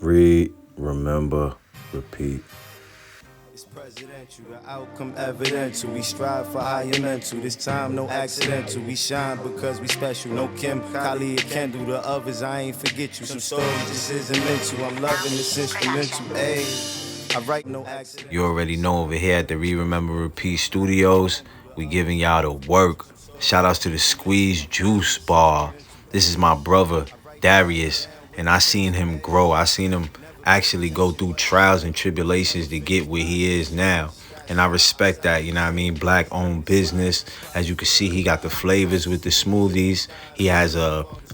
Read, remember, repeat. It's presidential, the outcome evidential. We strive for higher mental. This time, no accidental. We shine because we special. No Kim, Kylie, or Kendall. The others, I ain't forget you. Some stories just isn't mental. I'm loving this instrumental. Ayy, I write no accident. You already know over here at the Read, Remember, Repeat Studios, we giving y'all the work. Shout outs to the Squeeze Juice Bar. This is my brother, Darius, and I seen him grow. I seen him actually go through trials and tribulations to get where he is now. And I respect that, you know what I mean? Black owned business. As you can see, he got the flavors with the smoothies. He has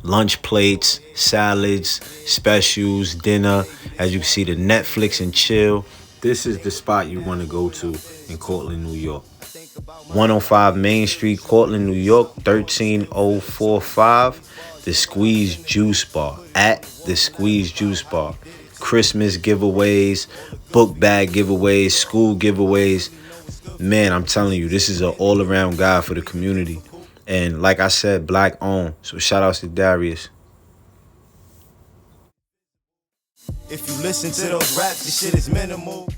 lunch plates, salads, specials, dinner. As you can see, the Netflix and chill. This is the spot you want to go to in Cortland, New York. 105 Main Street, Cortland, New York, 13045. The Squeeze Juice Bar. At the Squeeze Juice Bar. Christmas giveaways, book bag giveaways, school giveaways. Man, I'm telling you, this is an all-around guy for the community. And like I said, black owned. So shout outs to Darius. If you listen to those raps, this shit is minimal.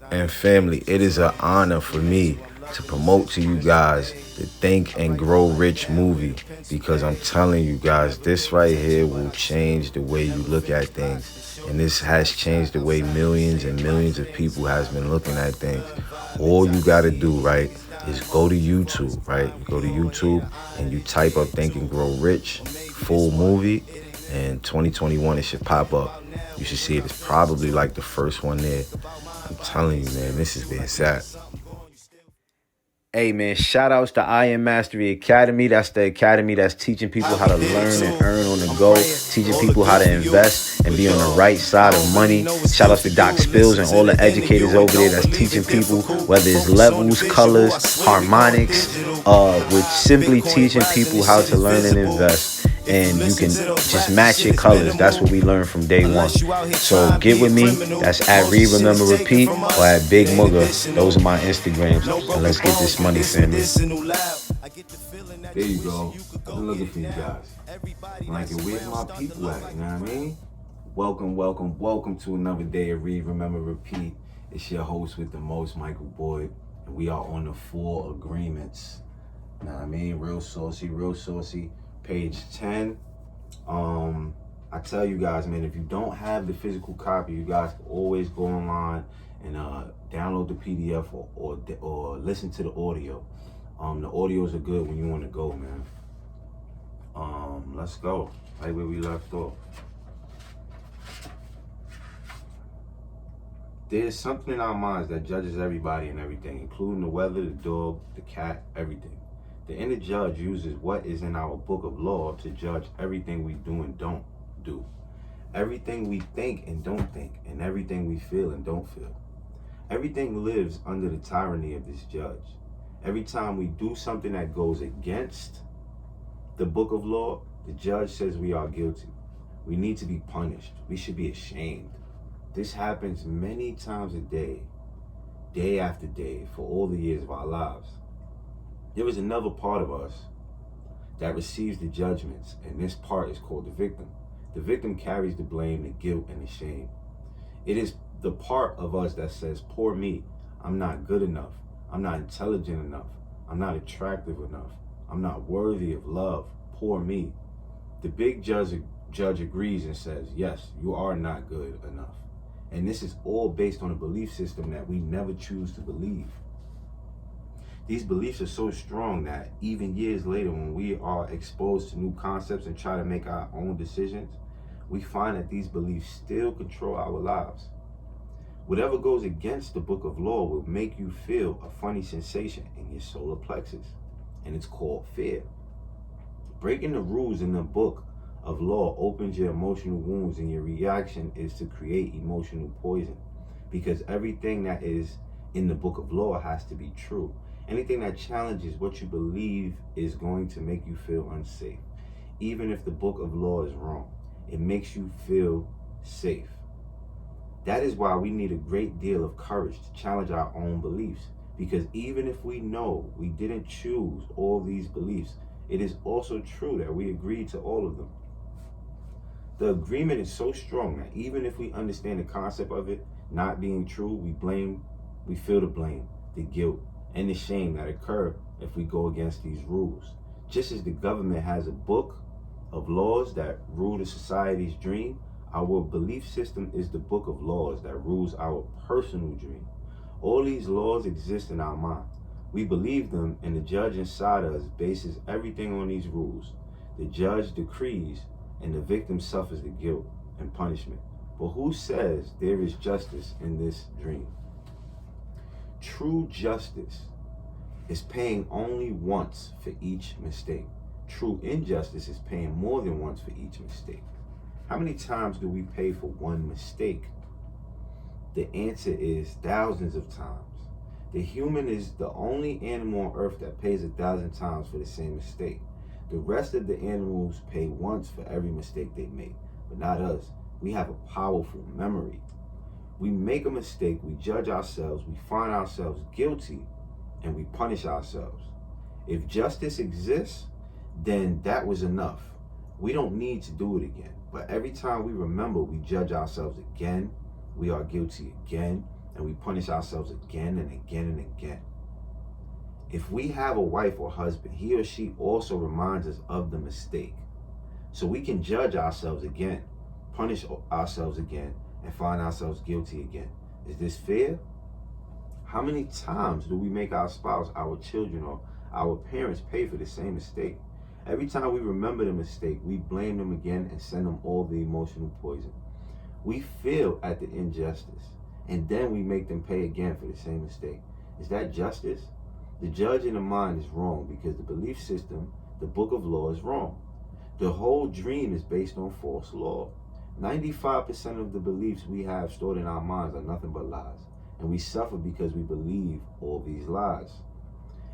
And family, it is an honor for me to promote to you guys the Think and Grow Rich movie, because I'm telling you guys, this right here will change the way you look at things. And this has changed the way millions and millions of people has been looking at things. All you got to do, right, is go to YouTube, right? You go to YouTube and you type up Think and Grow Rich, full movie, and 2021 it should pop up. You should see it. It's probably like the first one there. I'm telling you, man, this is being sad. Hey, man, shout outs to I Am Mastery Academy. That's the academy that's teaching people how to learn and earn on the go, teaching people how to invest and be on the right side of money. Shout outs to Doc Spills and all the educators over there that's teaching people, whether it's levels, colors, harmonics, with simply teaching people how to learn and invest. And you can just match your colors. That's what we learned from day one. So get with me. That's at Read, Remember, Repeat, or at Big MUGGA. Those are my Instagrams. And let's get this money, family. There you go. I've been looking for you guys. Like, where's my people at? You know what I mean? Welcome, welcome, welcome to another day of Read, Remember, Repeat. It's your host with the most, Michael Boyd. And we are on the 4 agreements. You know what I mean? Real saucy, real saucy. Page 10. I tell you guys, man, if you don't have the physical copy, you guys can always go online and download the PDF or listen to the audio. The audios are good when you want to go, man. Let's go right where we left off. There's something in our minds that judges everybody and everything, including the weather, the dog, the cat, everything. The inner judge uses what is in our book of law to judge everything we do and don't do, everything we think and don't think, and everything we feel and don't feel. Everything lives under the tyranny of this judge. Every time we do something that goes against the book of law, the judge says we are guilty. We need to be punished. We should be ashamed. This happens many times a day after day, for all the years of our lives. There is another part of us that receives the judgments, and this part is called the victim. The victim carries the blame, the guilt, and the shame. It is the part of us that says, poor me, I'm not good enough, I'm not intelligent enough, I'm not attractive enough, I'm not worthy of love, poor me. The big judge agrees and says, yes, you are not good enough. And this is all based on a belief system that we never choose to believe. These beliefs are so strong that even years later, when we are exposed to new concepts and try to make our own decisions, we find that these beliefs still control our lives. Whatever goes against the book of law will make you feel a funny sensation in your solar plexus, and it's called fear. Breaking the rules in the book of law opens your emotional wounds, and your reaction is to create emotional poison, because everything that is in the book of law has to be true. Anything that challenges what you believe is going to make you feel unsafe. Even if the book of law is wrong, it makes you feel safe. That is why we need a great deal of courage to challenge our own beliefs, because even if we know we didn't choose all these beliefs, it is also true that we agreed to all of them. The agreement is so strong that even if we understand the concept of it not being true, we feel the blame, the guilt, and the shame that occur if we go against these rules. Just as the government has a book of laws that rule the society's dream, our belief system is the book of laws that rules our personal dream. All these laws exist in our mind. We believe them, and the judge inside us bases everything on these rules. The judge decrees, and the victim suffers the guilt and punishment. But who says there is justice in this dream? True justice is paying only once for each mistake. True injustice is paying more than once for each mistake. How many times do we pay for one mistake? The answer is thousands of times. The human is the only animal on earth that pays 1,000 times for the same mistake. The rest of the animals pay once for every mistake they make, but not us. We have a powerful memory. We make a mistake, we judge ourselves, we find ourselves guilty, and we punish ourselves. If justice exists, then that was enough. We don't need to do it again. But every time we remember, we judge ourselves again, we are guilty again, and we punish ourselves again and again and again. If we have a wife or husband, he or she also reminds us of the mistake. So we can judge ourselves again, punish ourselves again, and find ourselves guilty again. Is this fair? How many times do we make our spouse, our children, or our parents pay for the same mistake? Every time we remember the mistake, we blame them again and send them all the emotional poison. We feel at the injustice, and then we make them pay again for the same mistake. Is that justice? The judge in the mind is wrong because the belief system, the book of law, is wrong. The whole dream is based on false law. 95% of the beliefs we have stored in our minds are nothing but lies, and we suffer because we believe all these lies.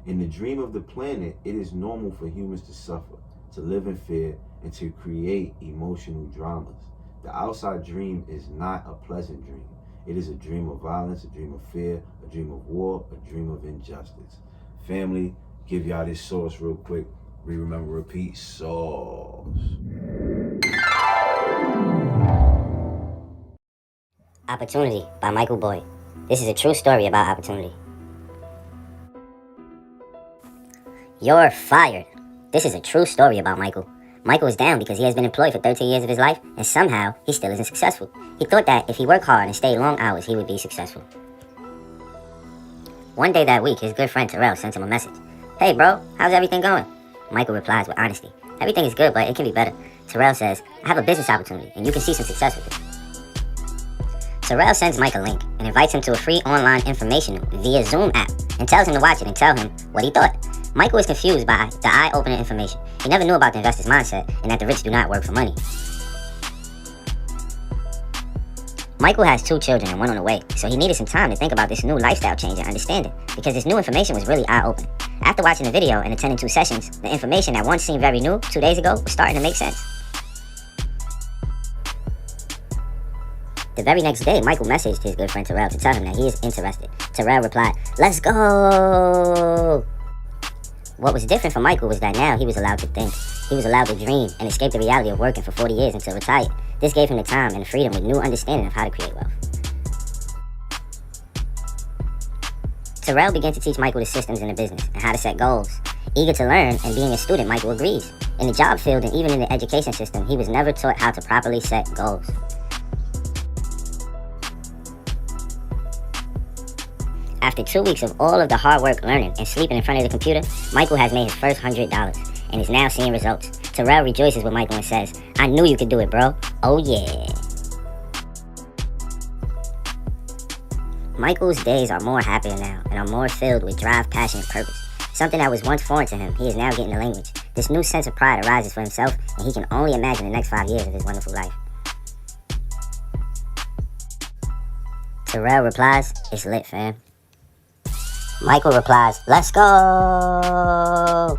In the dream of the planet, it is normal for humans to suffer, to live in fear, and to create emotional dramas. The outside dream is not a pleasant dream. It is a dream of violence, a dream of fear, a dream of war, a dream of injustice. Family, give y'all this sauce real quick. Remember, repeat, sauce. Opportunity by Michael Boyd. This is a true story about opportunity. You're fired. This is a true story about Michael. Michael is down because he has been employed for 13 years of his life, and somehow he still isn't successful. He thought that if he worked hard and stayed long hours, he would be successful. One day that week, his good friend Terrell sends him a message. Hey bro, how's everything going? Michael replies with honesty. Everything is good, but it can be better. Terrell says, I have a business opportunity, and you can see some success with it. Terrell sends Mike a link and invites him to a free online information via Zoom app and tells him to watch it and tell him what he thought. Michael was confused by the eye-opening information. He never knew about the investor's mindset and that the rich do not work for money. Michael has 2 children and one on the way, so he needed some time to think about this new lifestyle change and understand it, because this new information was really eye-opening. After watching the video and attending 2 sessions, the information that once seemed very new 2 days ago was starting to make sense. The very next day, Michael messaged his good friend Terrell to tell him that he is interested. Terrell replied, "Let's go!" What was different for Michael was that now he was allowed to think. He was allowed to dream and escape the reality of working for 40 years until retired. This gave him the time and freedom with new understanding of how to create wealth. Terrell began to teach Michael the systems in the business and how to set goals. Eager to learn and being a student, Michael agrees. In the job field and even in the education system, he was never taught how to properly set goals. After 2 weeks of all of the hard work learning and sleeping in front of the computer, Michael has made his first $100 and is now seeing results. Terrell rejoices with Michael and says, "I knew you could do it, bro. Oh yeah." Michael's days are more happier now and are more filled with drive, passion, and purpose. Something that was once foreign to him, he is now getting the language. This new sense of pride arises for himself, and he can only imagine the next 5 years of his wonderful life. Terrell replies, "It's lit, fam." Michael replies, "Let's go!"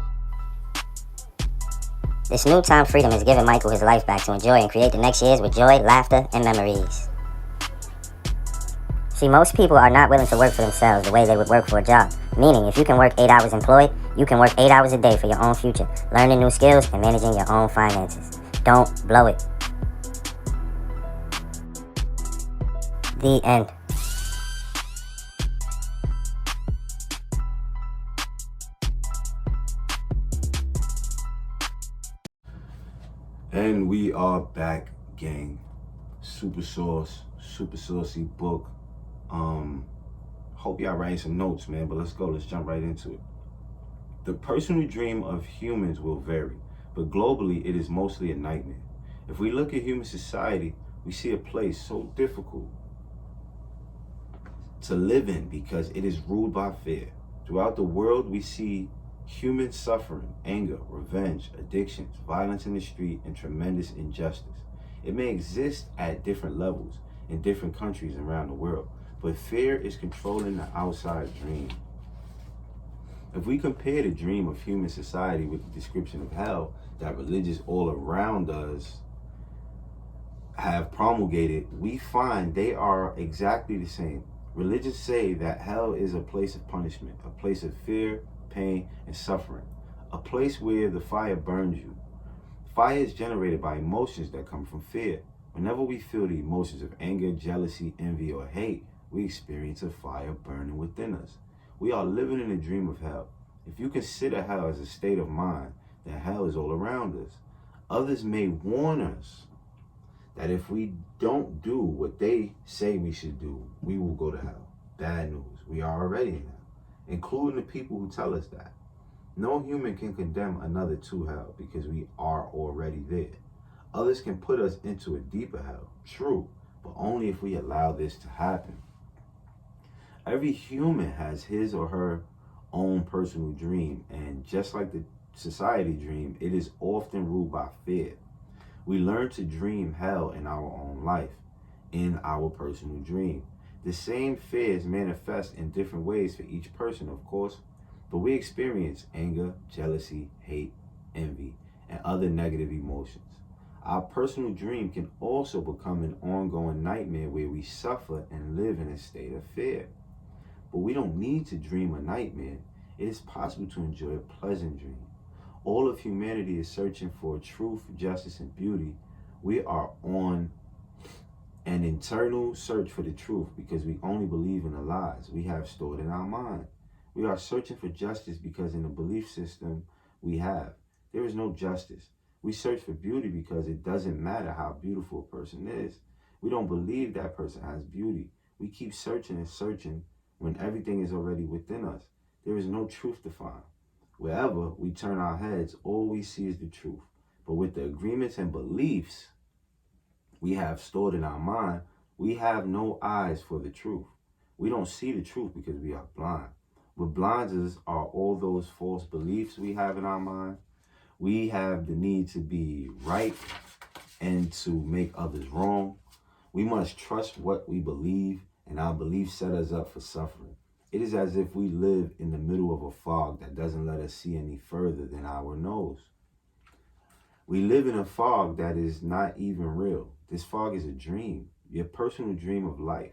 This new time freedom has given Michael his life back to enjoy and create the next years with joy, laughter, and memories. See, most people are not willing to work for themselves the way they would work for a job. Meaning, if you can work 8 hours employed, you can work 8 hours a day for your own future, learning new skills and managing your own finances. Don't blow it. The end. And we are back, gang. Super saucy book. Hope y'all writing some notes, man, but let's go. Let's jump right into it. The personal dream of humans will vary, but globally it is mostly a nightmare. If we look at human society, we see a place so difficult to live in because it is ruled by fear. Throughout the world, we see human suffering, anger, revenge, addictions, violence in the street, and tremendous injustice. It may exist at different levels in different countries around the world, but fear is controlling the outside dream. If we compare the dream of human society with the description of hell that religions all around us have promulgated, we find they are exactly the same. Religions say that hell is a place of punishment, a place of fear, pain, and suffering, a place where the fire burns you. Fire is generated by emotions that come from fear. Whenever we feel the emotions of anger, jealousy, envy, or hate, we experience a fire burning within us. We are living in a dream of hell. If you consider hell as a state of mind, then hell is all around us. Others may warn us that if we don't do what they say we should do, we will go to hell. Bad news. We are already in hell, including the people who tell us that. No human can condemn another to hell because we are already there. Others can put us into a deeper hell, true, but only if we allow this to happen. Every human has his or her own personal dream, and just like the society dream, it is often ruled by fear. We learn to dream hell in our own life, in our personal dream. The same fears manifest in different ways for each person, of course, but we experience anger, jealousy, hate, envy, and other negative emotions. Our personal dream can also become an ongoing nightmare where we suffer and live in a state of fear. But we don't need to dream a nightmare. It is possible to enjoy a pleasant dream. All of humanity is searching for truth, justice, and beauty. We are on an internal search for the truth because we only believe in the lies we have stored in our mind. We are searching for justice because in the belief system we have, there is no justice. We search for beauty because it doesn't matter how beautiful a person is. We don't believe that person has beauty. We keep searching and searching when everything is already within us. There is no truth to find. Wherever we turn our heads, all we see is the truth. But with the agreements and beliefs we have stored in our mind, we have no eyes for the truth. We don't see the truth because we are blind. What blinds us are all those false beliefs we have in our mind. We have the need to be right and to make others wrong. We must trust what we believe, and our beliefs set us up for suffering. It is as if we live in the middle of a fog that doesn't let us see any further than our nose. We live in a fog that is not even real. This fog is a dream, your personal dream of life.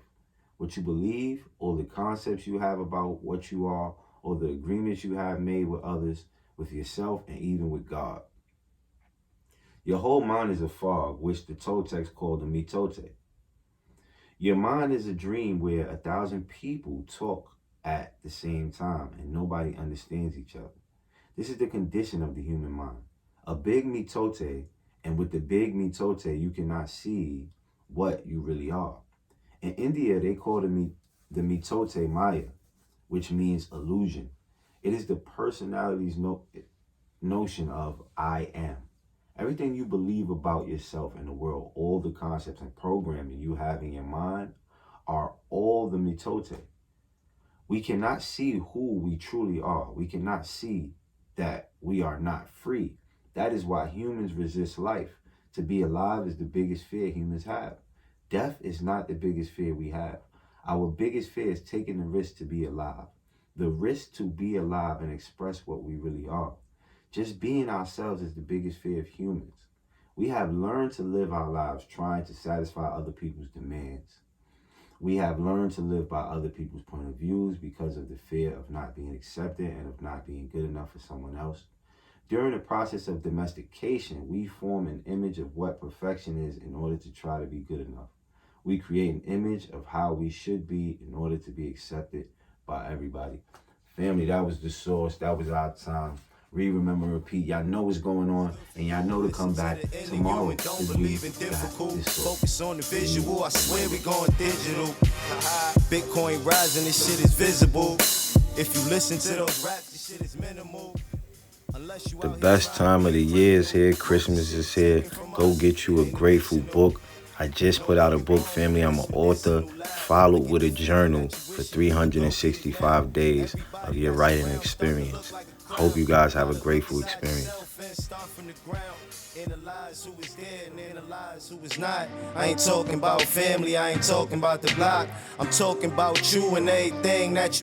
What you believe, or the concepts you have about what you are, or the agreements you have made with others, with yourself, and even with God. Your whole mind is a fog, which the Toltecs call the mitote. Your mind is a dream where 1,000 people talk at the same time and nobody understands each other. This is the condition of the human mind. A big mitote, and with the big mitote, you cannot see what you really are. In India, they call the mitote Maya, which means illusion. It is the personality's notion of I am. Everything you believe about yourself and the world, all the concepts and programming you have in your mind are all the mitote. We cannot see who we truly are. We cannot see that we are not free. That is why humans resist life. To be alive is the biggest fear humans have. Death is not the biggest fear we have. Our biggest fear is taking the risk to be alive. The risk to be alive and express what we really are. Just being ourselves is the biggest fear of humans. We have learned to live our lives trying to satisfy other people's demands. We have learned to live by other people's point of views because of the fear of not being accepted and of not being good enough for someone else. During the process of domestication, we form an image of what perfection is in order to try to be good enough. We create an image of how we should be in order to be accepted by everybody. Family, that was the source. That was our time. Read, remember, repeat. Y'all know what's going on, and y'all know to come back tomorrow. Don't believe in difficult. Focus on the visual. I swear we going digital. Bitcoin rising, this shit is visible. If you listen to those raps, this shit is minimal. The best time of the year is here. Christmas is here. Go get you a grateful book. I just put out a book, family. I'm an author, followed with a journal for 365 days of your writing experience. Hope you guys have a grateful experience. Analyze who is there and analyze who is not. I ain't talking about family, I ain't talking about the block. I'm talking about you and everything that you